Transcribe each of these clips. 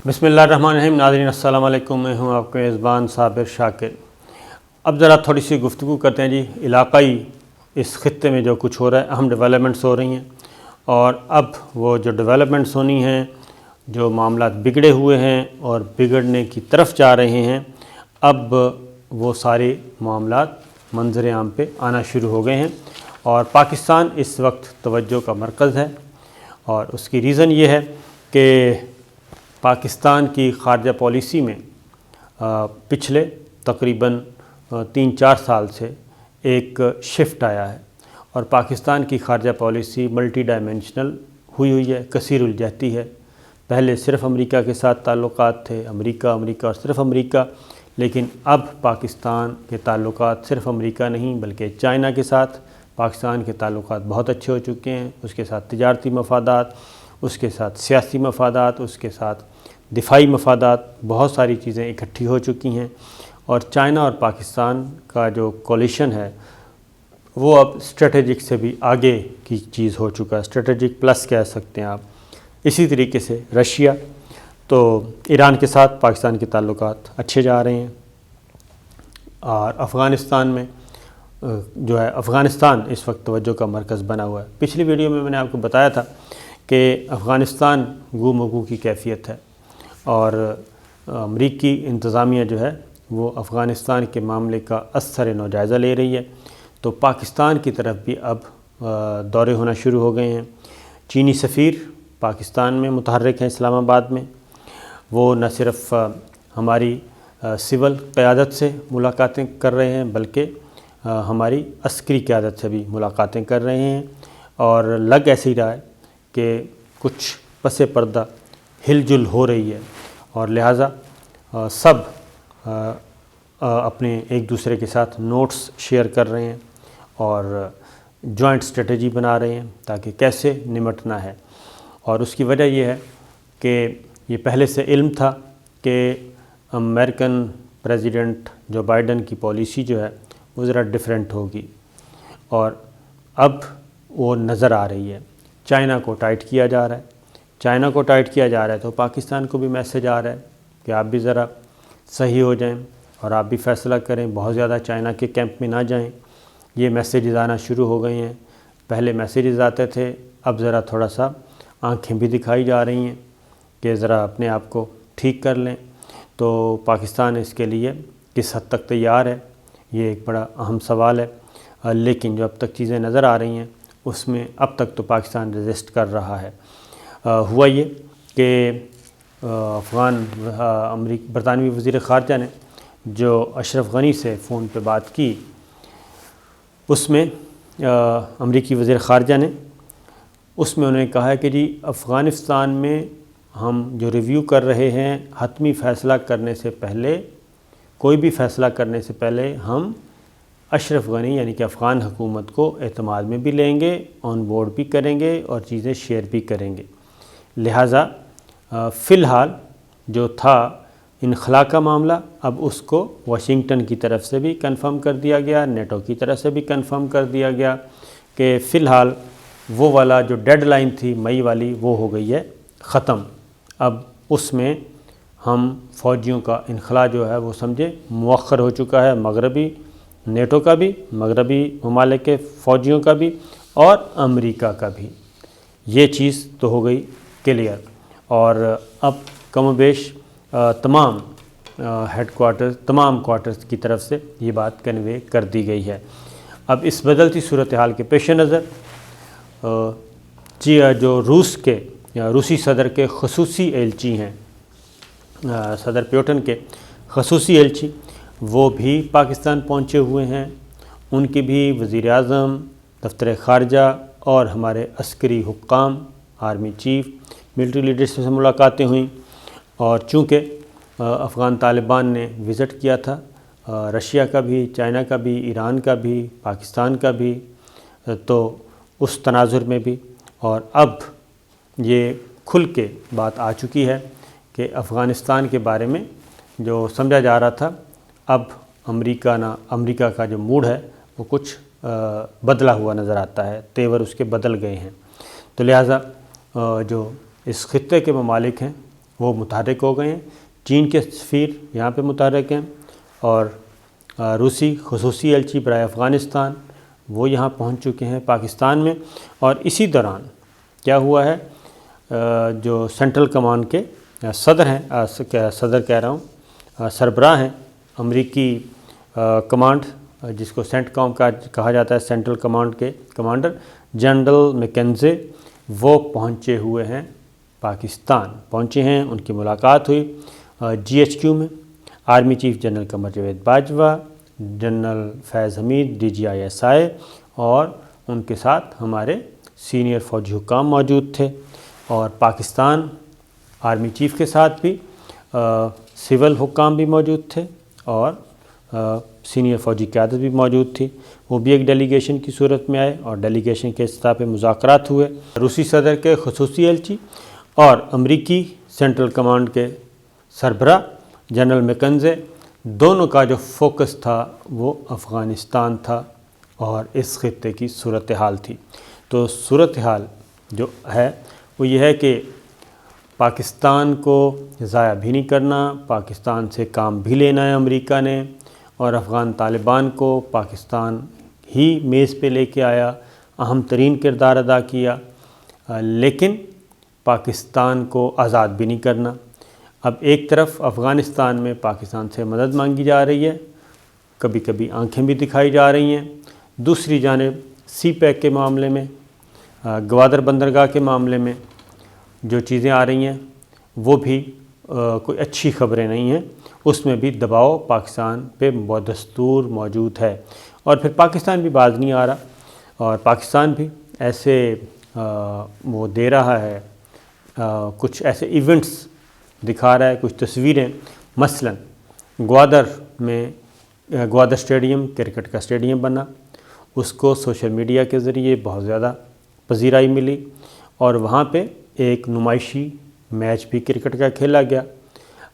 بسم اللہ الرحمن الرحیم. ناظرین السلام علیکم. میں ہوں آپ کے میزبان صابر شاکر. اب ذرا تھوڑی سی گفتگو کرتے ہیں جی علاقائی اس خطے میں جو کچھ ہو رہا ہے. اہم ڈیولپمنٹس ہو رہی ہیں اور اب وہ جو ڈیولپمنٹس ہونی ہیں، جو معاملات بگڑے ہوئے ہیں اور بگڑنے کی طرف جا رہے ہیں، اب وہ سارے معاملات منظر عام پہ آنا شروع ہو گئے ہیں اور پاکستان اس وقت توجہ کا مرکز ہے. اور اس کی ریزن یہ ہے کہ پاکستان کی خارجہ پالیسی میں پچھلے تقریباً 3-4 سال سے ایک شفٹ آیا ہے اور پاکستان کی خارجہ پالیسی ملٹی ڈائمینشنل ہوئی ہے، کثیر الجہتی ہے. پہلے صرف امریکہ کے ساتھ تعلقات تھے، امریکہ اور صرف امریکہ، لیکن اب پاکستان کے تعلقات صرف امریکہ نہیں بلکہ چائنا کے ساتھ پاکستان کے تعلقات بہت اچھے ہو چکے ہیں. اس کے ساتھ تجارتی مفادات، اس کے ساتھ سیاسی مفادات، اس کے ساتھ دفاعی مفادات، بہت ساری چیزیں اکٹھی ہو چکی ہیں. اور چائنا اور پاکستان کا جو کولیشن ہے وہ اب اسٹریٹجک سے بھی آگے کی چیز ہو چکا ہے، اسٹریٹجک پلس کہہ سکتے ہیں آپ. اسی طریقے سے رشیا، تو ایران کے ساتھ پاکستان کے تعلقات اچھے جا رہے ہیں. اور افغانستان میں جو ہے افغانستان اس وقت توجہ کا مرکز بنا ہوا ہے. پچھلی ویڈیو میں نے آپ کو بتایا تھا کہ افغانستان گو مگو کی کیفیت ہے اور امریکی انتظامیہ جو ہے وہ افغانستان کے معاملے کا اثر نو جائزہ لے رہی ہے. تو پاکستان کی طرف بھی اب دورے ہونا شروع ہو گئے ہیں. چینی سفیر پاکستان میں متحرک ہیں اسلام آباد میں. وہ نہ صرف ہماری سول قیادت سے ملاقاتیں کر رہے ہیں بلکہ ہماری عسکری قیادت سے بھی ملاقاتیں کر رہے ہیں. اور لگ ایسے ہی رہا ہے کہ کچھ پس پردہ ہل جل ہو رہی ہے اور لہٰذا سب اپنے ایک دوسرے کے ساتھ نوٹس شیئر کر رہے ہیں اور جوائنٹ اسٹریٹجی بنا رہے ہیں تاکہ کیسے نمٹنا ہے. اور اس کی وجہ یہ ہے کہ یہ پہلے سے علم تھا کہ امریکن پریزیڈنٹ جو بائیڈن کی پالیسی جو ہے وہ ذرا ڈیفرنٹ ہوگی اور اب وہ نظر آ رہی ہے. چائنا کو ٹائٹ کیا جا رہا ہے، تو پاکستان کو بھی میسج آ رہا ہے کہ آپ بھی ذرا صحیح ہو جائیں اور آپ بھی فیصلہ کریں، بہت زیادہ چائنا کے کیمپ میں نہ جائیں. یہ میسیجز آنا شروع ہو گئے ہیں. پہلے میسیجز آتے تھے، اب ذرا تھوڑا سا آنکھیں بھی دکھائی جا رہی ہیں کہ ذرا اپنے آپ کو ٹھیک کر لیں. تو پاکستان اس کے لیے کس حد تک تیار ہے، یہ ایک بڑا اہم سوال ہے. لیکن جو اب تک چیزیں نظر آ رہی ہیں اس میں اب تک تو پاکستان ریزسٹ کر رہا ہے. ہوا یہ کہ برطانوی وزیر خارجہ نے جو اشرف غنی سے فون پہ بات کی، اس میں امریکی وزیر خارجہ نے انہوں نے کہا ہے کہ جی افغانستان میں ہم جو ریویو کر رہے ہیں، حتمی فیصلہ کرنے سے پہلے، کوئی بھی فیصلہ کرنے سے پہلے ہم اشرف غنی یعنی کہ افغان حکومت کو اعتماد میں بھی لیں گے، آن بورڈ بھی کریں گے اور چیزیں شیئر بھی کریں گے. لہٰذا فی الحال جو تھا انخلا کا معاملہ، اب اس کو واشنگٹن کی طرف سے بھی کنفرم کر دیا گیا، نیٹو کی طرف سے بھی کنفرم کر دیا گیا کہ فی الحال وہ والا جو ڈیڈ لائن تھی مئی والی وہ ہو گئی ہے ختم. اب اس میں ہم فوجیوں کا انخلا جو ہے وہ سمجھے مؤخر ہو چکا ہے، مغربی نیٹو کا بھی، مغربی ممالک کے فوجیوں کا بھی اور امریکہ کا بھی. یہ چیز تو ہو گئی کلیئر اور اب کم و بیش تمام کوارٹرز کی طرف سے یہ بات کنوے کر دی گئی ہے. اب اس بدلتی صورتحال کے پیش نظر جو روسی صدر کے خصوصی ایلچی ہیں، صدر پیوٹن کے خصوصی ایلچی، وہ بھی پاکستان پہنچے ہوئے ہیں. ان کی بھی وزیر اعظم، دفتر خارجہ اور ہمارے عسکری حکام، آرمی چیف، ملٹری لیڈرز سے ملاقاتیں ہوئیں. اور چونکہ افغان طالبان نے وزٹ کیا تھا، رشیا کا بھی، چائنا کا بھی، ایران کا بھی، پاکستان کا بھی، تو اس تناظر میں بھی اور اب یہ کھل کے بات آ چکی ہے کہ افغانستان کے بارے میں جو سمجھا جا رہا تھا، اب امریکہ کا جو موڈ ہے وہ کچھ بدلا ہوا نظر آتا ہے، تیور اس کے بدل گئے ہیں. تو لہٰذا جو اس خطے کے ممالک ہیں وہ متحرک ہو گئے ہیں، چین کے سفیر یہاں پہ متحرک ہیں، اور روسی خصوصی ایلچی برائے افغانستان وہ یہاں پہنچ چکے ہیں پاکستان میں۔ اور اسی دوران کیا ہوا ہے، جو سینٹرل کمانڈ کے صدر ہیں، سربراہ ہیں امریکی کمانڈ، جس کو سینٹ کام کا کہا جاتا ہے، سینٹرل کمانڈ کے کمانڈر جنرل میکنزے، وہ پہنچے ہوئے ہیں پاکستان، پہنچے ہیں، ان کی ملاقات ہوئی GHQ میں۔ Army chief general Qamar Javed Bajwa, general Faiz Hameed DGI SI، اور ان کے ساتھ ہمارے سینئر فوجی حکام موجود تھے، اور پاکستان آرمی چیف کے ساتھ بھی سول حکام بھی موجود تھے، اور سینئر فوجی قیادت بھی موجود تھی، وہ بھی ایک ڈیلیگیشن کی صورت میں آئے، اور ڈیلیگیشن کے سطح پہ مذاکرات ہوئے۔ روسی صدر کے خصوصی ایلچی اور امریکی سینٹرل کمانڈ کے سربراہ جنرل میکنزے، دونوں کا جو فوکس تھا وہ افغانستان تھا اور اس خطے کی صورتحال تھی۔ تو صورتحال جو ہے وہ یہ ہے کہ پاکستان کو ضائع بھی نہیں کرنا، پاکستان سے کام بھی لینا ہے امریکہ نے، اور افغان طالبان کو پاکستان ہی میز پہ لے کے آیا، اہم ترین کردار ادا کیا، لیکن پاکستان کو آزاد بھی نہیں کرنا۔ اب ایک طرف افغانستان میں پاکستان سے مدد مانگی جا رہی ہے، کبھی کبھی آنکھیں بھی دکھائی جا رہی ہیں، دوسری جانب CPEC کے معاملے میں، گوادر بندرگاہ کے معاملے میں جو چیزیں آ رہی ہیں وہ بھی کوئی اچھی خبریں نہیں ہیں، اس میں بھی دباؤ پاکستان پہ بدستور موجود ہے، اور پھر پاکستان بھی باز نہیں آ رہا، اور پاکستان بھی ایسے وہ دے رہا ہے، کچھ ایسے ایونٹس دکھا رہا ہے، کچھ تصویریں، مثلا گوادر میں گوادر اسٹیڈیم کرکٹ کا اسٹیڈیم بنا، اس کو سوشل میڈیا کے ذریعے بہت زیادہ پذیرائی ملی، اور وہاں پہ ایک نمائشی میچ بھی کرکٹ کا کھیلا گیا۔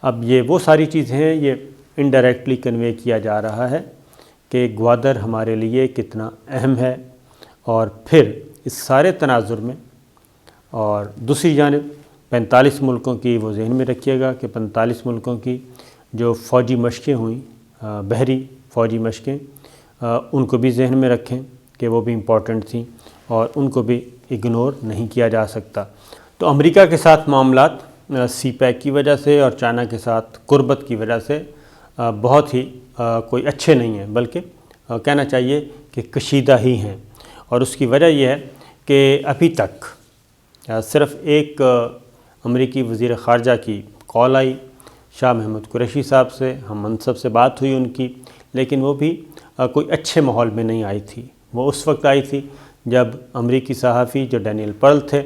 اب یہ وہ ساری چیزیں ہیں، یہ انڈائریکٹلی کنوے کیا جا رہا ہے کہ گوادر ہمارے لیے کتنا اہم ہے، اور پھر اس سارے تناظر میں، اور دوسری جانب 45 ملکوں کی وہ ذہن میں رکھیے گا کہ 45 ملکوں کی جو فوجی مشقیں ہوئیں، بحری فوجی مشقیں، ان کو بھی ذہن میں رکھیں کہ وہ بھی امپورٹنٹ تھیں، اور ان کو بھی اگنور نہیں کیا جا سکتا۔ تو امریکہ کے ساتھ معاملات CPEC کی وجہ سے اور چائنا کے ساتھ قربت کی وجہ سے بہت ہی کوئی اچھے نہیں ہیں، بلکہ کہنا چاہیے کہ کشیدہ ہی ہیں، اور اس کی وجہ یہ ہے کہ ابھی تک صرف ایک امریکی وزیر خارجہ کی کال آئی شاہ محمود قریشی صاحب سے، ہم منصب سے بات ہوئی ان کی، لیکن وہ بھی کوئی اچھے ماحول میں نہیں آئی تھی۔ وہ اس وقت آئی تھی جب امریکی صحافی جو ڈینیل پرل تھے،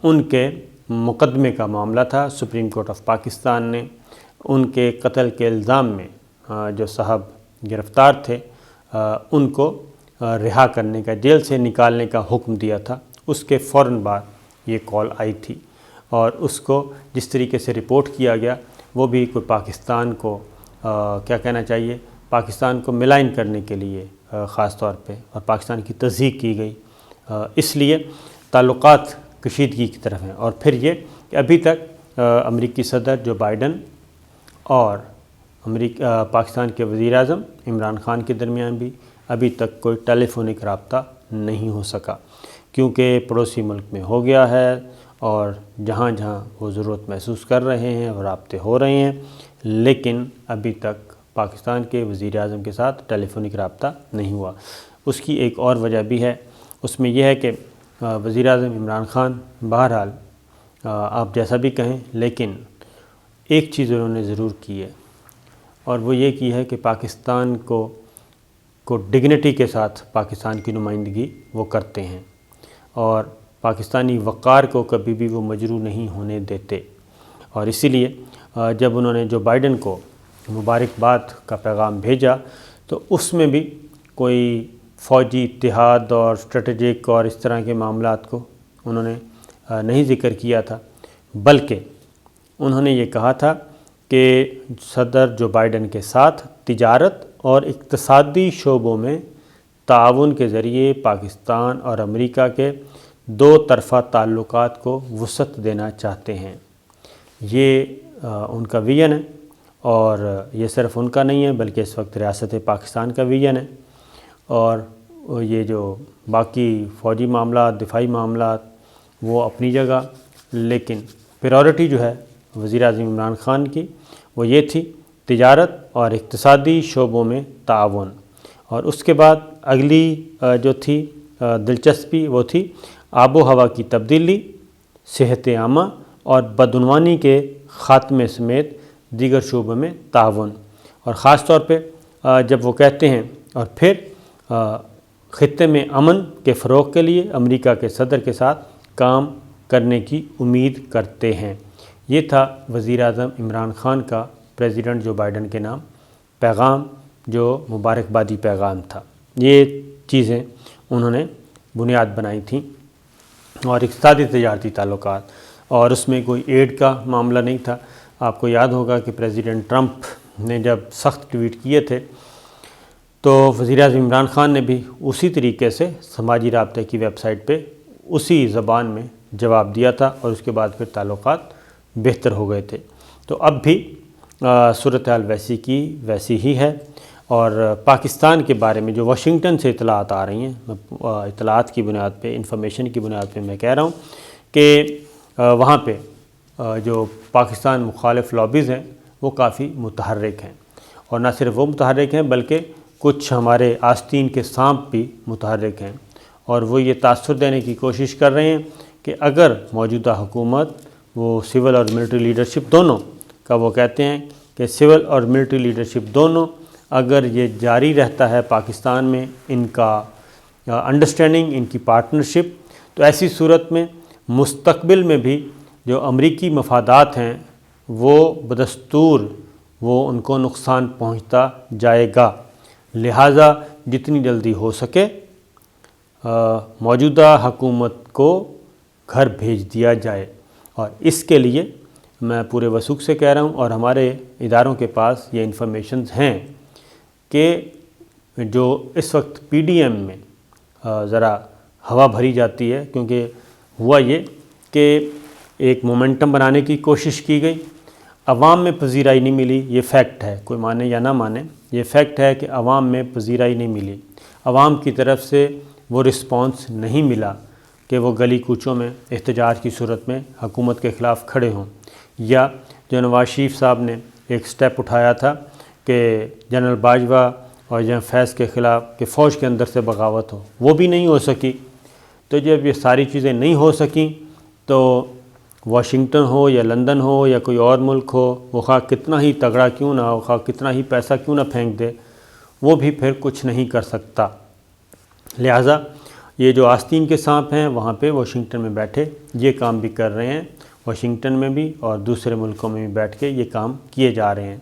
ان کے مقدمے کا معاملہ تھا، سپریم کورٹ آف پاکستان نے ان کے قتل کے الزام میں جو صاحب گرفتار تھے ان کو رہا کرنے کا، جیل سے نکالنے کا حکم دیا تھا۔ اس کے فوراً بعد یہ کال آئی تھی، اور اس کو جس طریقے سے رپورٹ کیا گیا وہ بھی کوئی پاکستان کو کیا کہنا چاہیے، پاکستان کو ملائن کرنے کے لیے خاص طور پہ، اور پاکستان کی تصدیق کی گئی، اس لیے تعلقات کشیدگی کی طرف ہیں۔ اور پھر یہ کہ ابھی تک امریکی صدر جو بائیڈن اور پاکستان کے وزیر اعظم عمران خان کے درمیان بھی ابھی تک کوئی ٹیلی فونک رابطہ نہیں ہو سکا، کیونکہ پڑوسی ملک میں ہو گیا ہے، اور جہاں جہاں وہ ضرورت محسوس کر رہے ہیں وہ رابطے ہو رہے ہیں، لیکن ابھی تک پاکستان کے وزیر اعظم کے ساتھ ٹیلی فونک رابطہ نہیں ہوا۔ اس کی ایک اور وجہ بھی ہے، اس میں یہ ہے کہ وزیر اعظم عمران خان بہرحال آپ جیسا بھی کہیں، لیکن ایک چیز انہوں نے ضرور کی ہے، اور وہ یہ کی ہے کہ پاکستان کو ڈگنیٹی کے ساتھ پاکستان کی نمائندگی وہ کرتے ہیں، اور پاکستانی وقار کو کبھی بھی وہ مجروح نہیں ہونے دیتے۔ اور اسی لیے جب انہوں نے جو بائیڈن کو مبارکباد کا پیغام بھیجا تو اس میں بھی کوئی فوجی اتحاد اور اسٹریٹجک اور اس طرح کے معاملات کو انہوں نے نہیں ذکر کیا تھا، بلکہ انہوں نے یہ کہا تھا کہ صدر جو بائیڈن کے ساتھ تجارت اور اقتصادی شعبوں میں تعاون کے ذریعے پاکستان اور امریکہ کے دو طرفہ تعلقات کو وسعت دینا چاہتے ہیں۔ یہ ان کا ویژن ہے، اور یہ صرف ان کا نہیں ہے بلکہ اس وقت ریاست پاکستان کا ویژن ہے۔ اور یہ جو باقی فوجی معاملات، دفاعی معاملات وہ اپنی جگہ، لیکن پریورٹی جو ہے وزیر اعظم عمران خان کی وہ یہ تھی تجارت اور اقتصادی شعبوں میں تعاون۔ اور اس کے بعد اگلی جو تھی دلچسپی وہ تھی آب و ہوا کی تبدیلی، صحت عامہ اور بدعنوانی کے خاتمے سمیت دیگر شعبوں میں تعاون۔ اور خاص طور پہ جب وہ کہتے ہیں اور پھر خطے میں امن کے فروغ کے لیے امریکہ کے صدر کے ساتھ کام کرنے کی امید کرتے ہیں۔ یہ تھا وزیر اعظم عمران خان کا پریزیڈنٹ جو بائیڈن کے نام پیغام، جو مبارکبادی پیغام تھا۔ یہ چیزیں انہوں نے بنیاد بنائی تھیں، اور اقتصادی تجارتی تعلقات، اور اس میں کوئی ایڈ کا معاملہ نہیں تھا۔ آپ کو یاد ہوگا کہ پریزیڈنٹ ٹرمپ نے جب سخت ٹویٹ کیے تھے تو وزیر اعظم عمران خان نے بھی اسی طریقے سے سماجی رابطے کی ویب سائٹ پہ اسی زبان میں جواب دیا تھا، اور اس کے بعد پھر تعلقات بہتر ہو گئے تھے۔ تو اب بھی صورتحال ویسی کی ویسی ہی ہے، اور پاکستان کے بارے میں جو واشنگٹن سے اطلاعات آ رہی ہیں، اطلاعات کی بنیاد پہ، انفارمیشن کی بنیاد پہ میں کہہ رہا ہوں کہ وہاں پہ جو پاکستان مخالف لابیز ہیں وہ کافی متحرک ہیں، اور نہ صرف وہ متحرک ہیں بلکہ کچھ ہمارے آستین کے سانپ بھی متحرک ہیں، اور وہ یہ تاثر دینے کی کوشش کر رہے ہیں کہ اگر موجودہ حکومت وہ سول اور ملٹری لیڈرشپ دونوں کا، وہ کہتے ہیں کہ سول اور ملٹری لیڈرشپ دونوں اگر یہ جاری رہتا ہے پاکستان میں ان کا انڈرسٹینڈنگ، ان کی پارٹنرشپ، تو ایسی صورت میں مستقبل میں بھی جو امریکی مفادات ہیں وہ بدستور وہ ان کو نقصان پہنچتا جائے گا۔ لہٰذا جتنی جلدی ہو سکے موجودہ حکومت کو گھر بھیج دیا جائے، اور اس کے لیے میں پورے وثوق سے کہہ رہا ہوں، اور ہمارے اداروں کے پاس یہ انفارمیشنز ہیں کہ جو اس وقت پی ڈی ایم میں ذرا ہوا بھری جاتی ہے، کیونکہ ہوا یہ کہ ایک مومنٹم بنانے کی کوشش کی گئی، عوام میں پذیرائی نہیں ملی، یہ فیکٹ ہے، کوئی مانے یا نہ مانے، یہ فیکٹ ہے کہ عوام میں پذیرائی نہیں ملی، عوام کی طرف سے وہ رسپانس نہیں ملا کہ وہ گلی کوچوں میں احتجاج کی صورت میں حکومت کے خلاف کھڑے ہوں، یا جو نواز شریف صاحب نے ایک سٹیپ اٹھایا تھا کہ جنرل باجوہ اور جنرل فیض کے خلاف کہ فوج کے اندر سے بغاوت ہو، وہ بھی نہیں ہو سکی۔ تو جب یہ ساری چیزیں نہیں ہو سکیں تو واشنگٹن ہو یا لندن ہو یا کوئی اور ملک ہو، وہ خواہ کتنا ہی تگڑا کیوں نہ ہو، خواہ کتنا ہی پیسہ کیوں نہ پھینک دے، وہ بھی پھر کچھ نہیں کر سکتا۔ لہٰذا یہ جو آستین کے سانپ ہیں وہاں پہ واشنگٹن میں بیٹھے یہ کام بھی کر رہے ہیں، واشنگٹن میں بھی اور دوسرے ملکوں میں بھی بیٹھ کے یہ کام کیے جا رہے ہیں۔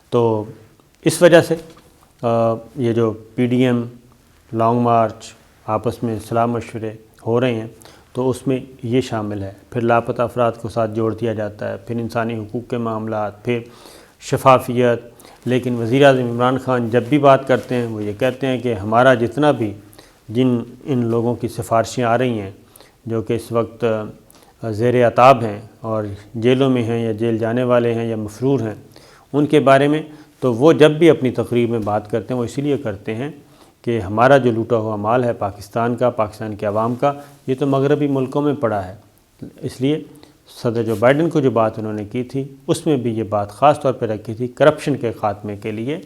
تو اس وجہ سے یہ جو P D M long march, آپس میں صلاح مشورے ہو رہے ہیں، تو اس میں یہ شامل ہے۔ پھر لاپتہ افراد کو ساتھ جوڑ دیا جاتا ہے، پھر انسانی حقوق کے معاملات، پھر شفافیت۔ لیکن وزیر اعظم عمران خان جب بھی بات کرتے ہیں وہ یہ کہتے ہیں کہ ہمارا جتنا بھی ان لوگوں کی سفارشیں آ رہی ہیں جو کہ اس وقت زیر عتاب ہیں اور جیلوں میں ہیں یا جیل جانے والے ہیں یا مفرور ہیں، ان کے بارے میں تو وہ جب بھی اپنی تقریر میں بات کرتے ہیں وہ اسی لیے کرتے ہیں کہ ہمارا جو لوٹا ہوا مال ہے پاکستان کا، پاکستان کے عوام کا، یہ تو مغربی ملکوں میں پڑا ہے۔ اس لیے صدر جو بائیڈن کو جو بات انہوں نے کی تھی اس میں بھی یہ بات خاص طور پہ رکھی تھی کرپشن کے خاتمے کے لیے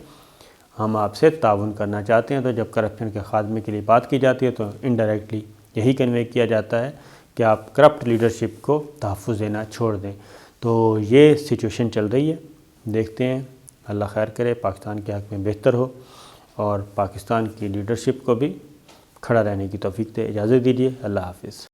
ہم آپ سے تعاون کرنا چاہتے ہیں۔ تو جب کرپشن کے خاتمے کے لیے بات کی جاتی ہے تو انڈائریکٹلی یہی کنوے کیا جاتا ہے کہ آپ کرپٹ لیڈرشپ کو تحفظ دینا چھوڑ دیں۔ تو یہ سچویشن چل رہی ہے، دیکھتے ہیں، اللہ خیر کرے، پاکستان کے حق میں بہتر ہو اور پاکستان کی لیڈرشپ کو بھی کھڑا رہنے کی توفیق دے۔ اجازت دیجیے، اللہ حافظ۔